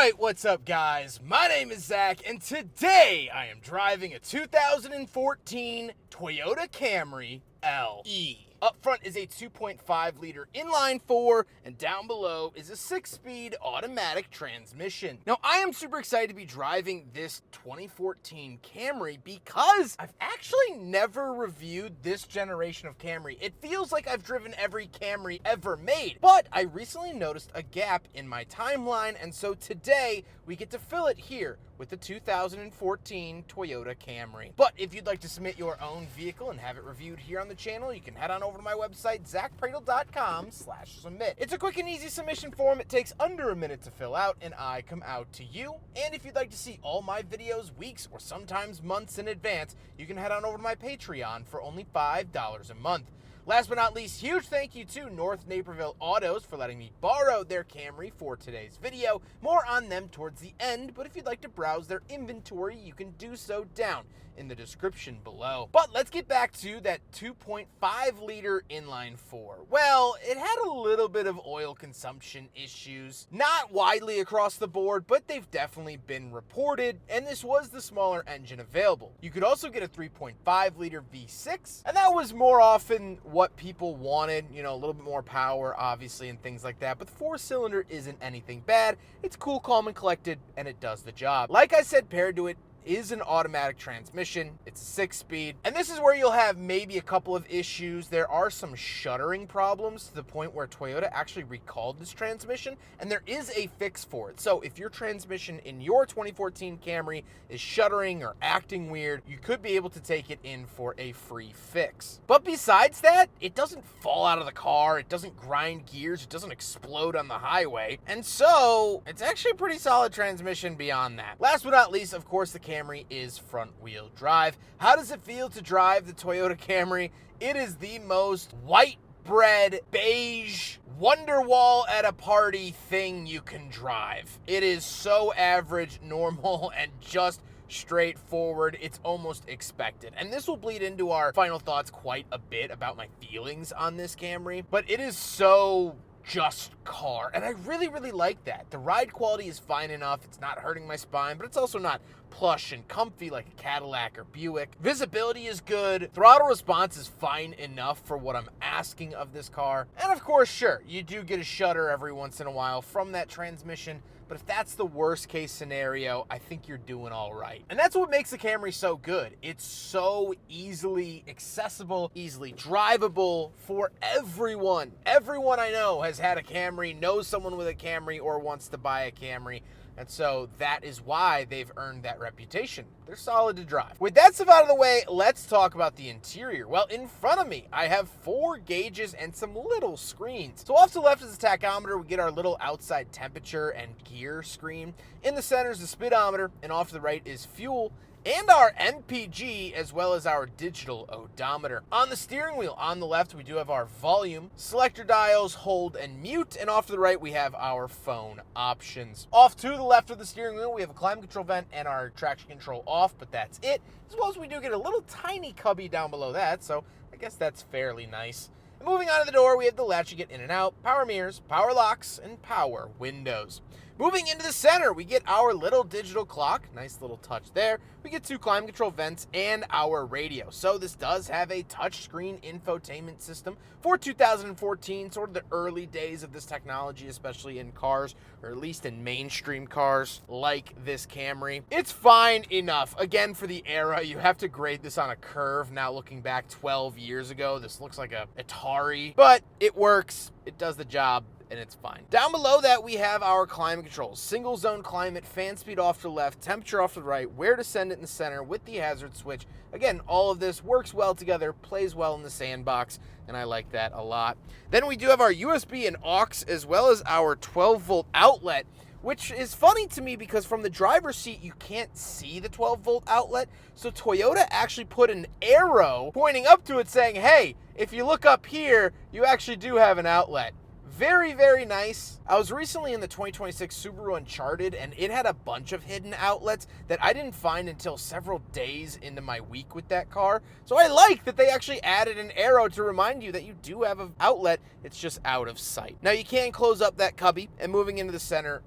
Alright, what's up guys? My name is Zack, and today I am driving a 2014 Toyota Camry LE. Up front is a 2.5 liter inline 4, and down below is a 6-speed automatic transmission. Now, I am super excited to be driving this 2014 Camry because I've actually never reviewed this generation of Camry. It feels like I've driven every Camry ever made, but I recently noticed a gap in my timeline, and so today we get to fill it here with the 2014 Toyota Camry. But if you'd like to submit your own vehicle and have it reviewed here on the channel, you can head on over to my website, zackpradel.com/submit. It's a quick and easy submission form. It takes under a minute to fill out, and I come out to you. And if you'd like to see all my videos weeks or sometimes months in advance, you can head on over to my Patreon for only $5 a month. Last but not least, huge thank you to North Naperville Autos for letting me borrow their Camry for today's video. More on them towards the end, but if you'd like to browse their inventory, you can do so down in the description below. But let's get back to that 2.5 liter inline 4. Well, it had a little bit of oil consumption issues, not widely across the board, but they've definitely been reported, and this was the smaller engine available. You could also get a 3.5 liter V6, and that was more often what people wanted, you know, a little bit more power, obviously, and things like that. But the 4-cylinder isn't anything bad. It's cool, calm, and collected, and it does the job. Like I said, paired to it is an automatic transmission. It's a 6-speed, and this is where you'll have maybe a couple of issues. There are some shuddering problems to the point where Toyota actually recalled this transmission, and there is a fix for it. So if your transmission in your 2014 Camry is shuddering or acting weird, you could be able to take it in for a free fix. But besides that, it doesn't fall out of the car, it doesn't grind gears, it doesn't explode on the highway, and so it's actually a pretty solid transmission beyond that. Last but not least, of course, the Camry is front-wheel drive. How does it feel to drive the Toyota Camry? It is the most white bread, beige, Wonderwall at a party thing you can drive. It is so average, normal, and just straightforward. It's almost expected. And this will bleed into our final thoughts quite a bit about my feelings on this Camry, but it is so just car, and I really like that. The ride quality is fine enough. It's not hurting my spine, but it's also not plush and comfy like a Cadillac or Buick. Visibility is good. Throttle response is fine enough for what I'm asking of this car. And of course, sure, you do get a shudder every once in a while from that transmission, but if that's the worst case scenario, I think you're doing all right. And that's what makes the Camry so good. It's so easily accessible, easily drivable for everyone. Everyone I know has had a Camry, knows someone with a Camry, or wants to buy a Camry. And so that is why they've earned that reputation. They're solid to drive. With that stuff out of the way, let's talk about the interior. Well, in front of me, I have 4 gauges and some little screens. So off to the left is the tachometer. We get our little outside temperature and gear screen. In the center is the speedometer, and off to the right is fuel and our MPG, as well as our digital odometer. On the steering wheel, on the left, we do have our volume, selector dials, hold, and mute, and off to the right, we have our phone options. Off to the left of the steering wheel, we have a climate control vent and our traction control off, but that's it, as well as we do get a little tiny cubby down below that, so I guess that's fairly nice. And moving on to the door, we have the latch you get in and out, power mirrors, power locks, and power windows. Moving into the center, we get our little digital clock. Nice little touch there. We get 2 climate control vents and our radio. So this does have a touchscreen infotainment system for 2014, sort of the early days of this technology, especially in cars, or at least in mainstream cars like this Camry. It's fine enough. Again, for the era, you have to grade this on a curve. Now looking back 12 years ago, this looks like a Atari, but it works. It does the job, and it's fine. Down below that, we have our climate controls. Single zone climate, fan speed off to the left, temperature off to the right, where to send it in the center with the hazard switch. Again, all of this works well together, plays well in the sandbox, and I like that a lot. Then we do have our USB and aux, as well as our 12-volt outlet, which is funny to me because from the driver's seat, you can't see the 12-volt outlet. So Toyota actually put an arrow pointing up to it saying, hey, if you look up here, you actually do have an outlet. Very nice. I was recently in the 2026 Subaru Uncharted, and it had a bunch of hidden outlets that I didn't find until several days into my week with that car. So I like that they actually added an arrow to remind you that you do have an outlet. It's just out of sight. Now you can close up that cubby, and moving into the center,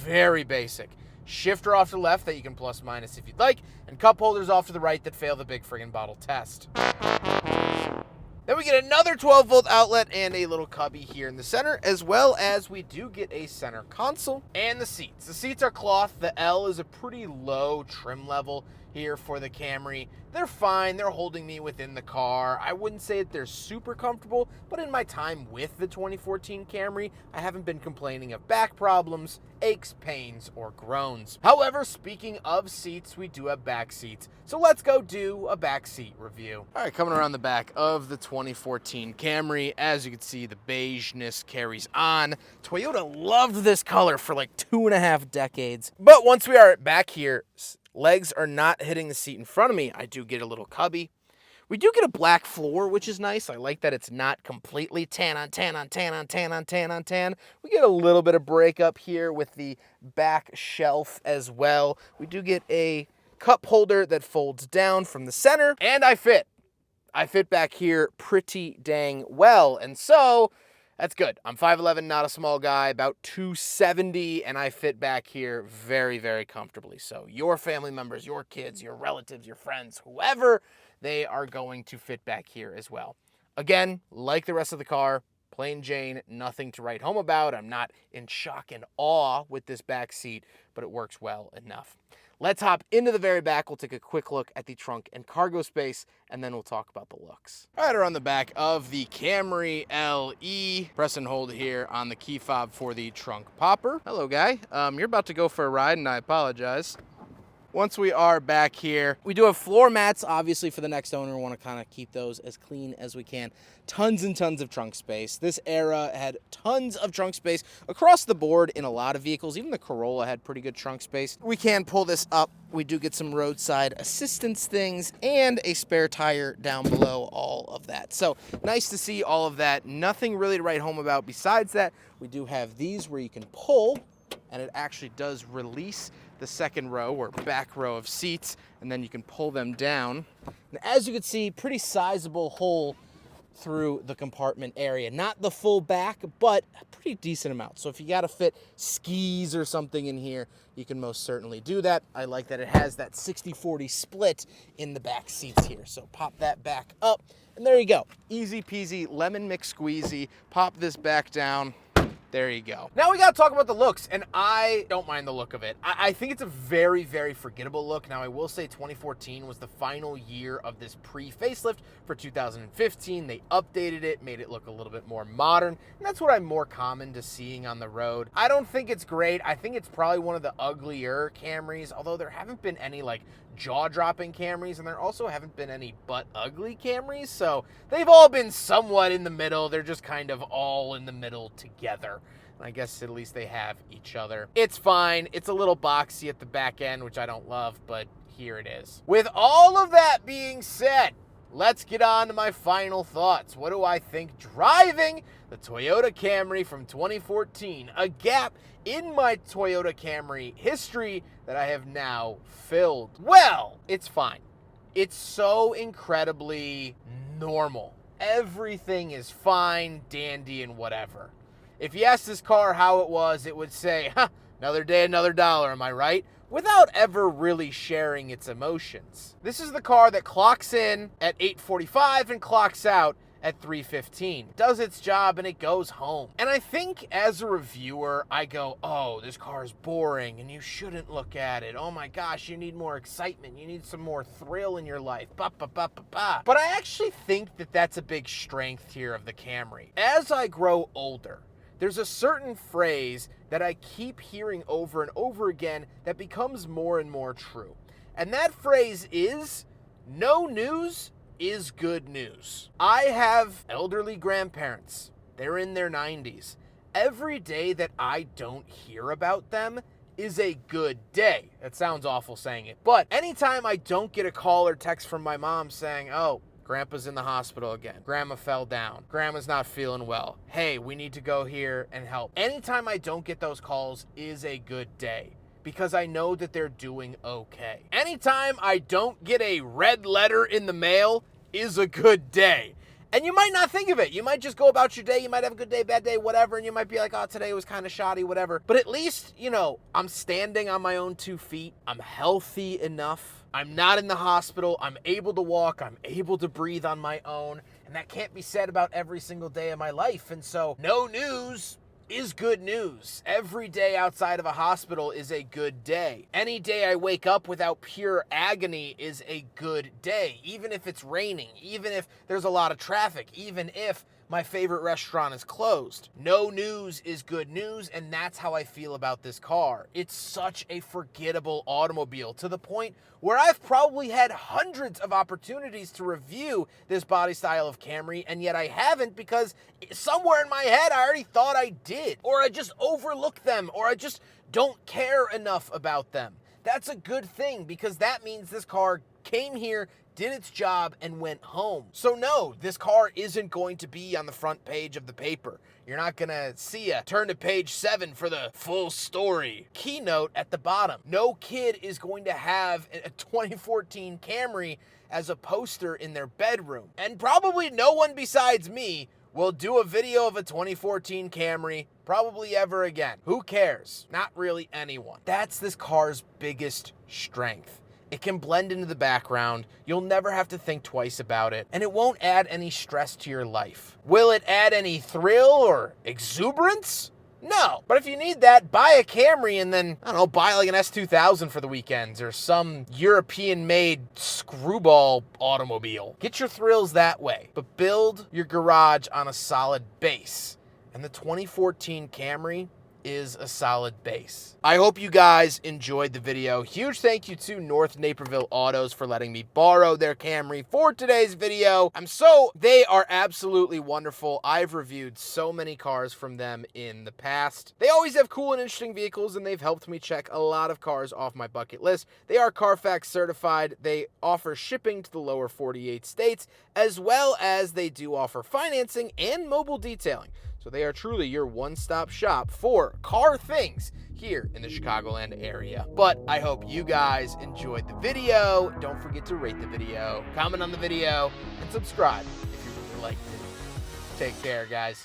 very basic. Shifter off to the left that you can plus minus if you'd like, and cup holders off to the right that fail the big friggin' bottle test. Then we get another 12-volt outlet and a little cubby here in the center, as well as we do get a center console and the seats. The seats are cloth. The L is a pretty low trim level here for the Camry. They're fine. They're holding me within the car. I wouldn't say that they're super comfortable, but in my time with the 2014 Camry, I haven't been complaining of back problems, aches, pains, or groans. However, speaking of seats, we do have back seats. So let's go do a back seat review. All right, coming around the back of the 2014 Camry, as you can see, the beigeness carries on. Toyota loved this color for like 2.5 decades. But once we are back here, legs are not hitting the seat in front of me. I do get a little cubby. We do get a black floor, which is nice. I like that it's not completely tan on tan on tan on tan on tan on tan. We get a little bit of breakup here with the back shelf as well. We do get a cup holder that folds down from the center, and I fit. I fit back here pretty dang well, and so that's good. I'm 5'11", not a small guy, about 270, and I fit back here very, very comfortably. So your family members, your kids, your relatives, your friends, whoever, they are going to fit back here as well. Again, like the rest of the car, plain Jane, nothing to write home about. I'm not in shock and awe with this back seat, but it works well enough. Let's hop into the very back. We'll take a quick look at the trunk and cargo space, and then we'll talk about the looks. All right, we're on the back of the Camry LE. Press and hold here on the key fob for the trunk popper. Hello, guy. You're about to go for a ride, and I apologize. Once we are back here, we do have floor mats, obviously, for the next owner. We want to kind of keep those as clean as we can. Tons and tons of trunk space. This era had tons of trunk space across the board in a lot of vehicles. Even the Corolla had pretty good trunk space. We can pull this up. We do get some roadside assistance things and a spare tire down below, all of that. So nice to see all of that. Nothing really to write home about besides that. We do have these where you can pull, and it actually does release the second row or back row of seats, and then you can pull them down. And as you can see, pretty sizable hole through the compartment area. Not the full back, but a pretty decent amount. So if you gotta fit skis or something in here, you can most certainly do that. I like that it has that 60-40 split in the back seats here. So pop that back up, and there you go. Easy peasy, lemon McSqueezy. Pop this back down. There you go. Now we gotta talk about the looks, and I don't mind the look of it. I think it's a very, very forgettable look. Now I will say 2014 was the final year of this pre-facelift for 2015. They updated it, made it look a little bit more modern, and that's what I'm more common to seeing on the road. I don't think it's great. I think it's probably one of the uglier Camrys, although there haven't been any like jaw-dropping Camrys, and there also haven't been any butt-ugly Camrys, so they've all been somewhat in the middle. They're just kind of all in the middle together. And I guess at least they have each other. It's fine. It's a little boxy at the back end, which I don't love, but here it is. With all of that being said, let's get on to my final thoughts. What do I think driving the Toyota Camry from 2014? A gap in my Toyota Camry history that I have now filled. Well, it's fine. It's so incredibly normal. Everything is fine, dandy, and whatever. If you asked this car how it was, it would say, another day, another dollar, am I right? Without ever really sharing its emotions. This is the car that clocks in at 8:45 and clocks out at 3:15. It does its job and it goes home. And I think as a reviewer, I go, oh, this car is boring and you shouldn't look at it. Oh my gosh, you need more excitement. You need some more thrill in your life. Ba, ba, ba, ba, ba. But I actually think that that's a big strength here of the Camry. As I grow older, there's a certain phrase that I keep hearing over and over again that becomes more and more true. And that phrase is, no news is good news. I have elderly grandparents. They're in their 90s. Every day that I don't hear about them is a good day. That sounds awful saying it. But anytime I don't get a call or text from my mom saying, oh, Grandpa's in the hospital again. Grandma fell down. Grandma's not feeling well. Hey, we need to go here and help. Anytime I don't get those calls is a good day because I know that they're doing okay. Anytime I don't get a red letter in the mail is a good day. And you might not think of it. You might just go about your day. You might have a good day, bad day, whatever. And you might be like, oh, today was kind of shoddy, whatever. But at least, you know, I'm standing on my own 2 feet. I'm healthy enough. I'm not in the hospital. I'm able to walk. I'm able to breathe on my own. And that can't be said about every single day of my life. And so no news is good news. Every day outside of a hospital is a good day. Any day I wake up without pure agony is a good day. Even if it's raining, even if there's a lot of traffic, even if my favorite restaurant is closed. No news is good news, and that's how I feel about this car. It's such a forgettable automobile, to the point where I've probably had hundreds of opportunities to review this body style of Camry, and yet I haven't, because somewhere in my head I already thought I did, or I just overlooked them, or I just don't care enough about them. That's a good thing, because that means this car came here, did its job, and went home. So no, this car isn't going to be on the front page of the paper. You're not gonna see a turn to page 7 for the full story keynote at the bottom. No kid is going to have a 2014 Camry as a poster in their bedroom. And probably no one besides me will do a video of a 2014 Camry probably ever again. Who cares? Not really anyone. That's this car's biggest strength. It can blend into the background, you'll never have to think twice about it, and it won't add any stress to your life. Will it add any thrill or exuberance? No. But if you need that, buy a Camry and then, I don't know, buy like an S2000 for the weekends or some European-made screwball automobile. Get your thrills that way, but build your garage on a solid base. And the 2014 Camry is a solid base. I hope you guys enjoyed the video. Huge thank you to North Naperville Autos for letting me borrow their Camry for today's video. They are absolutely wonderful. I've reviewed so many cars from them in the past. They always have cool and interesting vehicles, and they've helped me check a lot of cars off my bucket list. They are Carfax certified. They offer shipping to the lower 48 states, as well as they do offer financing and mobile detailing. So they are truly your one-stop shop for car things here in the Chicagoland area. But I hope you guys enjoyed the video. Don't forget to rate the video, comment on the video, and subscribe if you really liked it. Take care, guys.